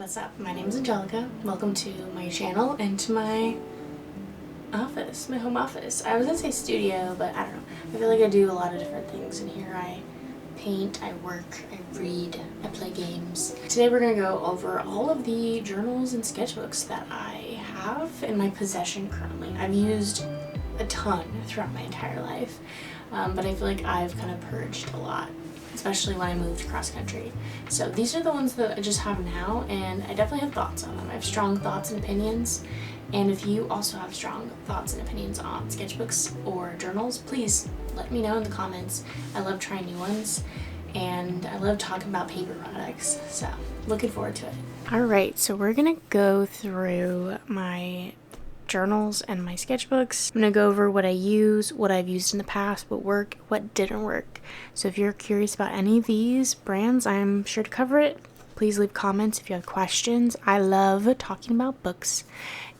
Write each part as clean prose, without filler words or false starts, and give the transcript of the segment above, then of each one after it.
What's up? My name is Angelica. Welcome to my channel and to my office, my home office. I was gonna say studio, but I don't know. I feel like I do a lot of different things in here. I paint, I work, I read, I play games. Today we're gonna go over all of the journals and sketchbooks that I have in my possession currently. I've used a ton throughout my entire life, but I feel like I've kind of purged a lot, especially when I moved cross country. So these are the ones that I just have now, and I definitely have thoughts on them. I have strong thoughts and opinions, and if you also have strong thoughts and opinions on sketchbooks or journals, please let me know in the comments. I love trying new ones, and I love talking about paper products, so looking forward to it. Alright, so we're gonna go through my journals and my sketchbooks. I'm gonna go over what I use, what I've used in the past, what worked, what didn't work. So if you're curious about any of these brands, I'm sure to cover it. Please leave comments if you have questions. I love talking about books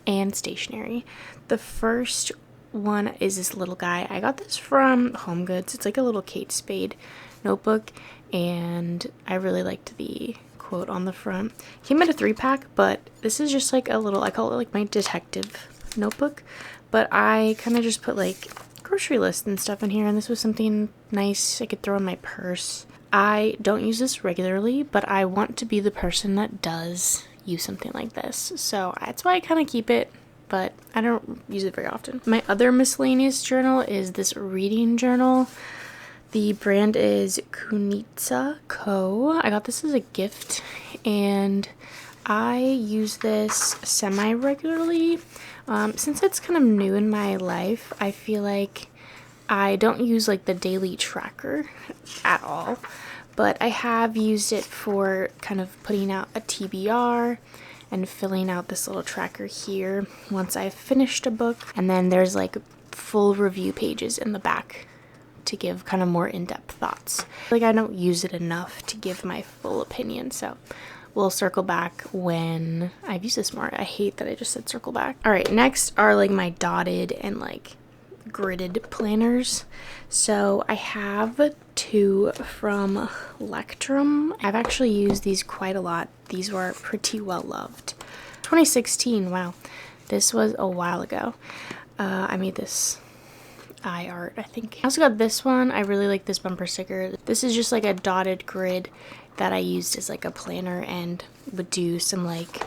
and stationery. The first one is this little guy. I got this from Home Goods. It's like a little Kate Spade notebook, and I really liked the quote on the front. It came in a 3-pack, but this is just like a little, I call it like my detective notebook, but I kind of just put like grocery lists and stuff in here, and this was something nice I could throw in my purse. I don't use this regularly, but I want to be the person that does use something like this, so that's why I kind of keep it, but I don't use it very often. My other miscellaneous journal is this reading journal. The brand is Kunitsa Co. I got this as a gift, and I use this semi-regularly. Since it's kind of new in my life, I feel like I don't use like the daily tracker at all, but I have used it for kind of putting out a TBR and filling out this little tracker here once I've finished a book. And then there's like full review pages in the back to give kind of more in-depth thoughts. Like I don't use it enough to give my full opinion, so we'll circle back when I've used this more. I hate that I just said circle back. All right, next are like my dotted and like gridded planners. So I have 2 from Lectrum. I've actually used these quite a lot. These were pretty well loved. 2016, wow. This was a while ago. I made this eye art, I think. I also got this one. I really like this bumper sticker. This is just like a dotted grid that I used as like a planner and would do some like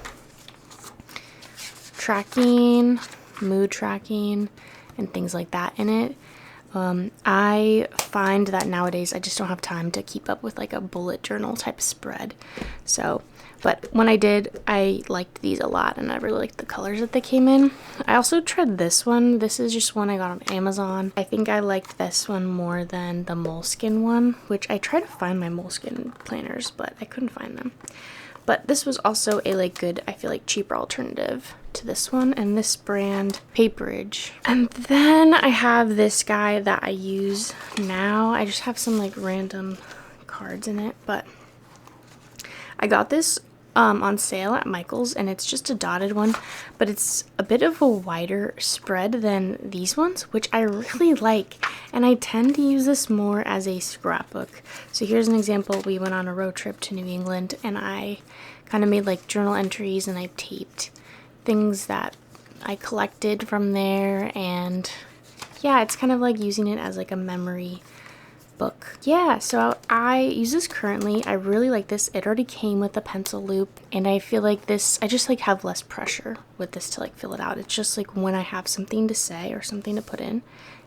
tracking, mood tracking, and things like that in it. I find that nowadays I just don't have time to keep up with like a bullet journal type spread. So, but when I did, I liked these a lot, and I really liked the colors that they came in. I also tried this one. This is just one I got on Amazon. I think I liked this one more than the Moleskin one, which I tried to find my Moleskin planners, but I couldn't find them. But this was also a like good, I feel like cheaper alternative to this one, and this brand, Paperage. And then I have this guy that I use now. I just have some like random cards in it, but I got this on sale at Michael's, and it's just a dotted one, but it's a bit of a wider spread than these ones, which I really like, and I tend to use this more as a scrapbook. So here's an example. We went on a road trip to New England, and I kind of made like journal entries, and I taped things that I collected from there, and yeah, it's kind of like using it as like a memory book. Yeah, so I use this currently. I really like this. It already came with a pencil loop, and I feel like this, I just like have less pressure with this to like fill it out. It's just like when I have something to say or something to put in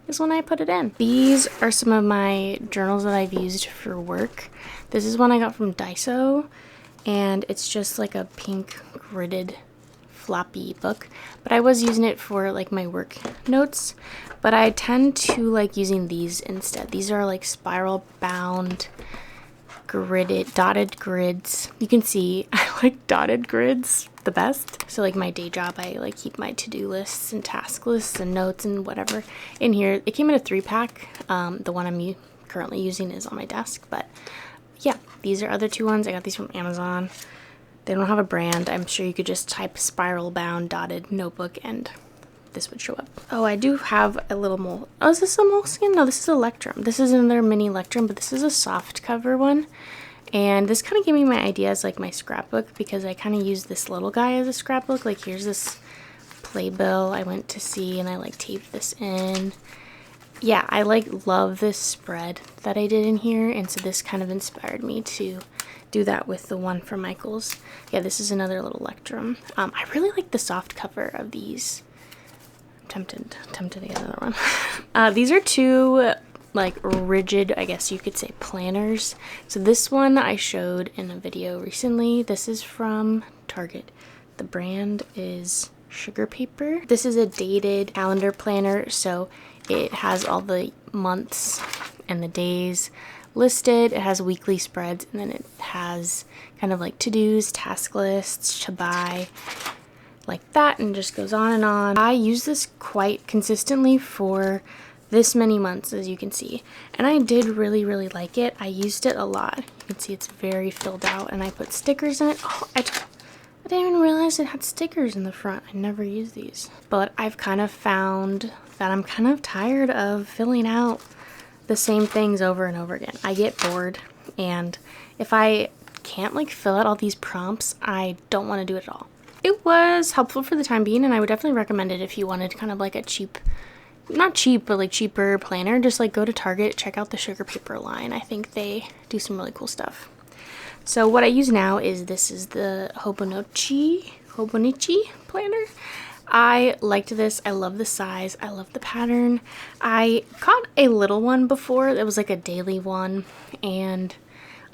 is when I put it in. These are some of my journals that I've used for work. This is one I got from Daiso, and it's just like a pink gridded floppy book, but I was using it for like my work notes, but I tend to like using these instead. These are like spiral bound gridded dotted grids. You can see I like dotted grids the best. So like my day job, I like keep my to-do lists and task lists and notes and whatever in here. It came in a 3-pack. The one I'm currently using is on my desk, but yeah, these are other 2 ones. I got these from Amazon. They don't have a brand. I'm sure you could just type spiral bound dotted notebook and this would show up. Oh, I do have a little is this a Moleskin? No, this is a Lectrum. This is another mini Lectrum, but this is a soft cover one. And this kind of gave me my idea as like my scrapbook, because I kind of use this little guy as a scrapbook. Like here's this playbill I went to see and I like taped this in. Yeah, I like love this spread that I did in here, and so this kind of inspired me to do that with the one from Michaels. Yeah, this is another little Electrum. I really like the soft cover of these. I'm tempted to get another one. These are two like rigid, I guess you could say, planners. So this one I showed in a video recently. This is from Target. The brand is Sugar Paper. This is a dated calendar planner, so it has all the months and the days listed. It has weekly spreads, and then it has kind of like to-dos, task lists, to buy, like that, and just goes on and on. I use this quite consistently for this many months, as you can see, and I did really like it. I used it a lot. You can see it's very filled out, and I put stickers in it. Oh, I didn't even realize it had stickers in the front. I never use these. But I've kind of found that I'm kind of tired of filling out the same things over and over again. I get bored, and if I can't like fill out all these prompts, I don't want to do it at all. It was helpful for the time being, and I would definitely recommend it if you wanted kind of like a cheap, not cheap, but like cheaper planner. Just like go to Target, check out the Sugar Paper line. I think they do some really cool stuff. So what I use now is, this is the Hobonichi Planner. I liked this. I love the size. I love the pattern. I got a little one before that was like a daily one, and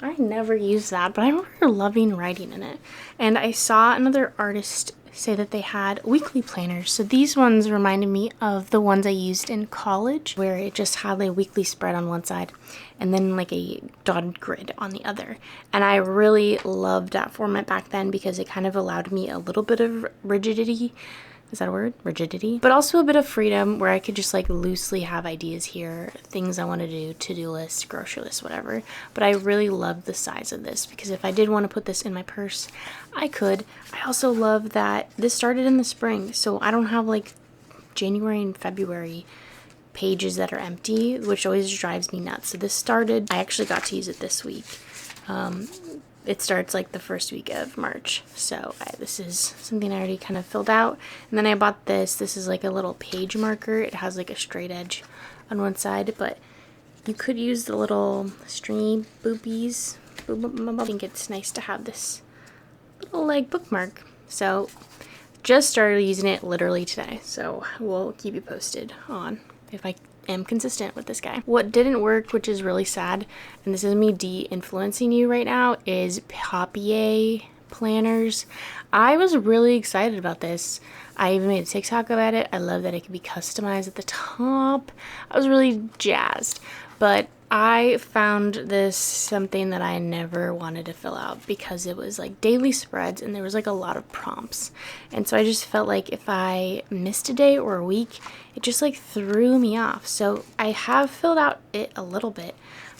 I never used that, but I remember loving writing in it. And I saw another artist say that they had weekly planners. So these ones reminded me of the ones I used in college, where it just had a weekly spread on one side and then like a dotted grid on the other. And I really loved that format back then, because it kind of allowed me a little bit of rigidity. Is that a word? Rigidity. But also a bit of freedom, where I could just like loosely have ideas here, things I want to do, to-do list, grocery list, whatever. But I really loved the size of this, because if I did want to put this in my purse, I could. I also love that this started in the spring, so I don't have like January and February pages that are empty, which always drives me nuts. So this started, I actually got to use it this week. It starts like the first week of March. So this is something I already kind of filled out. And then I bought this. This is like a little page marker. It has like a straight edge on one side, but you could use the little stringy boobies. I think it's nice to have this little like bookmark. So just started using it literally today. So we'll keep you posted on if I am consistent with this guy. What didn't work, which is really sad, and this is me de-influencing you right now, is Papier planners. I was really excited about this. I even made a TikTok about it. I love that it can be customized at the top. I was really jazzed, but I found this something that I never wanted to fill out, because it was like daily spreads and there was like a lot of prompts. And so I just felt like if I missed a day or a week, it just like threw me off. So I have filled out it a little bit,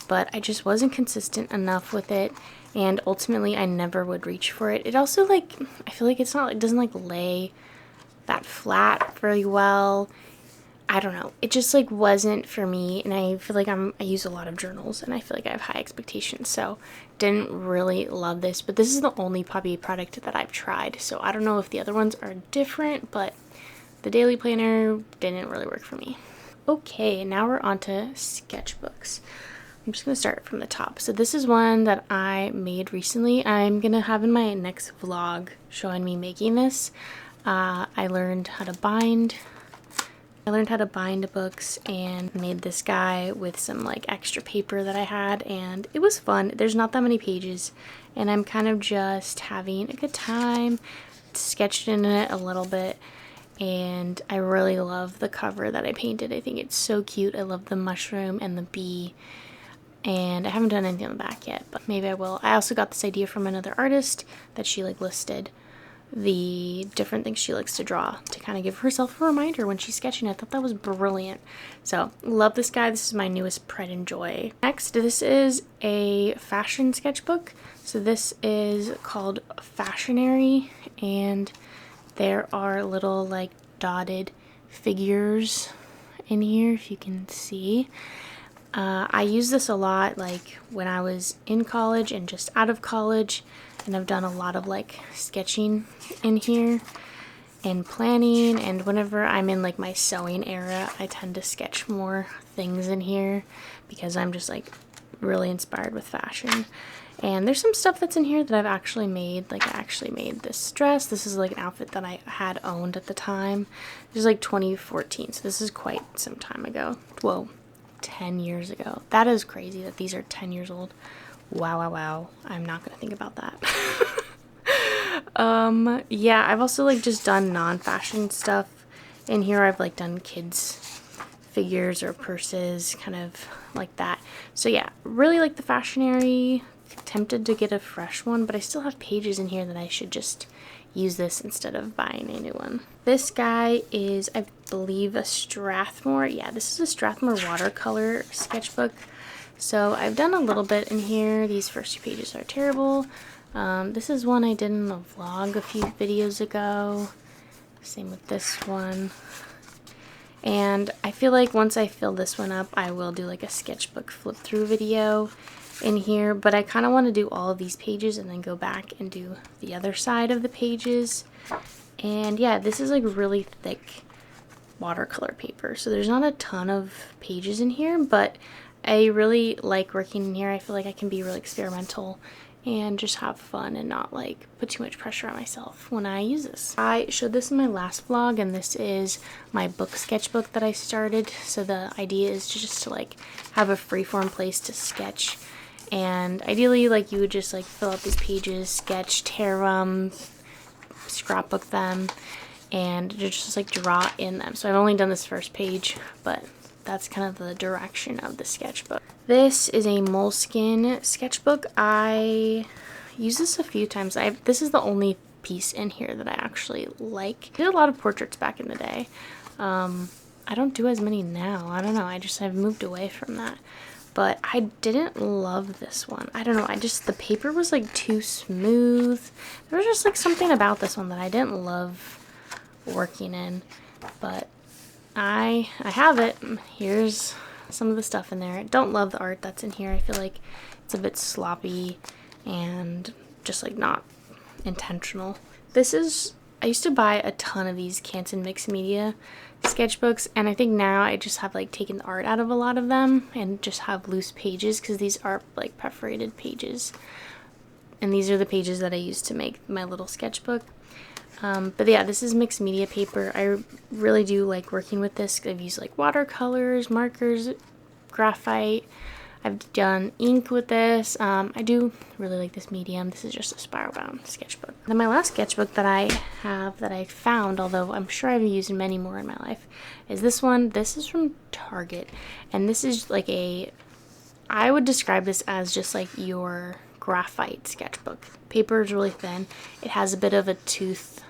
but I just wasn't consistent enough with it. And ultimately I never would reach for it. It also like, I feel like it's not, it doesn't like lay that flat very well. I don't know. It just like wasn't for me, and I feel like I use a lot of journals, and I feel like I have high expectations, so didn't really love this. But this is the only Papier product that I've tried, so I don't know if the other ones are different, but the daily planner didn't really work for me. Okay, now we're on to sketchbooks. I'm just gonna start from the top. So this is one that I made recently. I'm gonna have in my next vlog showing me making this. I learned how to bind books and made this guy with some like extra paper that I had, and it was fun. There's not that many pages, and I'm kind of just having a good time. Sketched in it a little bit, and I really love the cover that I painted. I think it's so cute. I love the mushroom and the bee, and I haven't done anything on the back yet, but maybe I will. I also got this idea from another artist that she like listed the different things she likes to draw to kind of give herself a reminder when she's sketching. I thought that was brilliant. So love this guy. This is my newest pride and joy. Next, this is a fashion sketchbook. So this is called Fashionary, and there are little like dotted figures in here, if you can see. I use this a lot like when I was in college and just out of college, and I've done a lot of like sketching in here and planning, and whenever I'm in like my sewing era, I tend to sketch more things in here because I'm just like really inspired with fashion. And there's some stuff that's in here that I've actually made. Like I actually made this dress. This is like an outfit that I had owned at the time. This is like 2014, so this is quite some time ago. Whoa, 10 years ago. That is crazy that these are 10 years old. Wow, wow, wow. I'm not gonna think about that. Yeah, I've also like just done non-fashion stuff in here. I've like done kids figures or purses, kind of like that. So yeah, really like the fashionary. Tempted to get a fresh one, but I still have pages in here that I should just use this instead of buying a new one. This guy is, I believe, a Strathmore. Yeah, this is a Strathmore watercolor sketchbook. So I've done a little bit in here. These first two pages are terrible. This is one I did in a vlog a few videos ago. Same with this one. And I feel like once I fill this one up, I will do like a sketchbook flip through video in here, but I kind of want to do all of these pages and then go back and do the other side of the pages. And yeah, this is like really thick watercolor paper, so there's not a ton of pages in here, but I really like working in here. I feel like I can be really experimental and just have fun and not like put too much pressure on myself when I use this. I showed this in my last vlog, and this is my book sketchbook that I started. So the idea is just to like have a freeform place to sketch, and ideally like you would just like fill out these pages, sketch, tear them, scrapbook them, and just like draw in them. So I've only done this first page, but that's kind of the direction of the sketchbook. This is a Moleskin sketchbook. I use this a few times. This is the only piece in here that I actually like. I did a lot of portraits back in the day. I don't do as many now. I don't know. I've moved away from that. But I didn't love this one. I don't know. The paper was like too smooth. There was just like something about this one that I didn't love working in. But I have it. Here's some of the stuff in there. I don't love the art that's in here. I feel like it's a bit sloppy and just like not intentional. I used to buy a ton of these Canson Mixed Media sketchbooks, and I think now I just have like taken the art out of a lot of them and just have loose pages because these are like perforated pages. And these are the pages that I used to make my little sketchbook. But yeah, this is mixed media paper. I really do like working with this. I've used like watercolors, markers, graphite. I've done ink with this. I do really like this medium. This is just a spiral bound sketchbook. Then my last sketchbook that I have that I found, although I'm sure I've used many more in my life, is this one. This is from Target, and this is like I would describe this as just like your graphite sketchbook. Paper is really thin. It has a bit of a tooth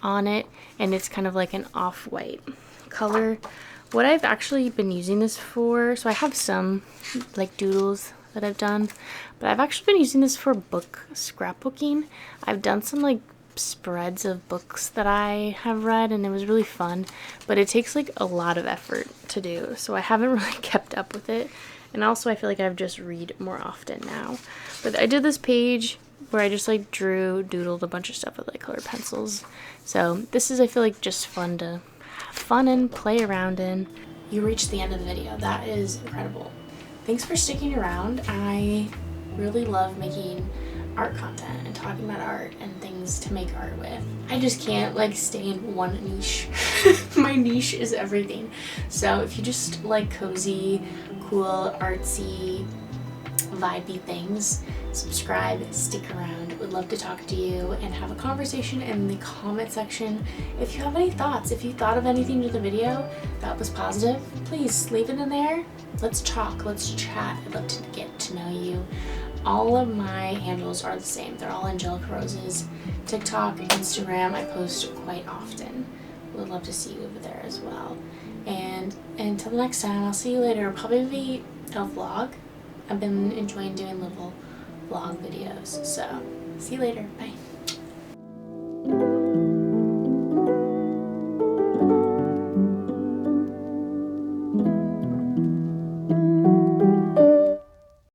on it, and it's kind of like an off-white color. What I've actually been using this for, so I have some like doodles that I've done, but I've actually been using this for book scrapbooking. I've done some like spreads of books that I have read, and it was really fun, but it takes like a lot of effort to do, so I haven't really kept up with it. And also I feel like I've just read more often now. But I did this page where I just like doodled a bunch of stuff with like colored pencils. So this is, I feel like, just fun to have fun and play around in. You reached the end of the video. That is incredible. Thanks for sticking around. I really love making art content and talking about art and things to make art with. I just can't like stay in one niche. My niche is everything. So if you just like cozy, cool, artsy, vibey things, subscribe, stick around. Would love to talk to you and have a conversation in the comment section. If you have any thoughts, if you thought of anything to the video that was positive, please leave it in there. Let's talk, let's chat. I'd love to get to know you. All of my handles are the same. They're all Angelica Roses. TikTok, Instagram, I post quite often. Would love to see you over there as well. And until the next time, I'll see you later. It'll probably be a vlog. I've been enjoying doing little vlog videos. So, see you later. Bye.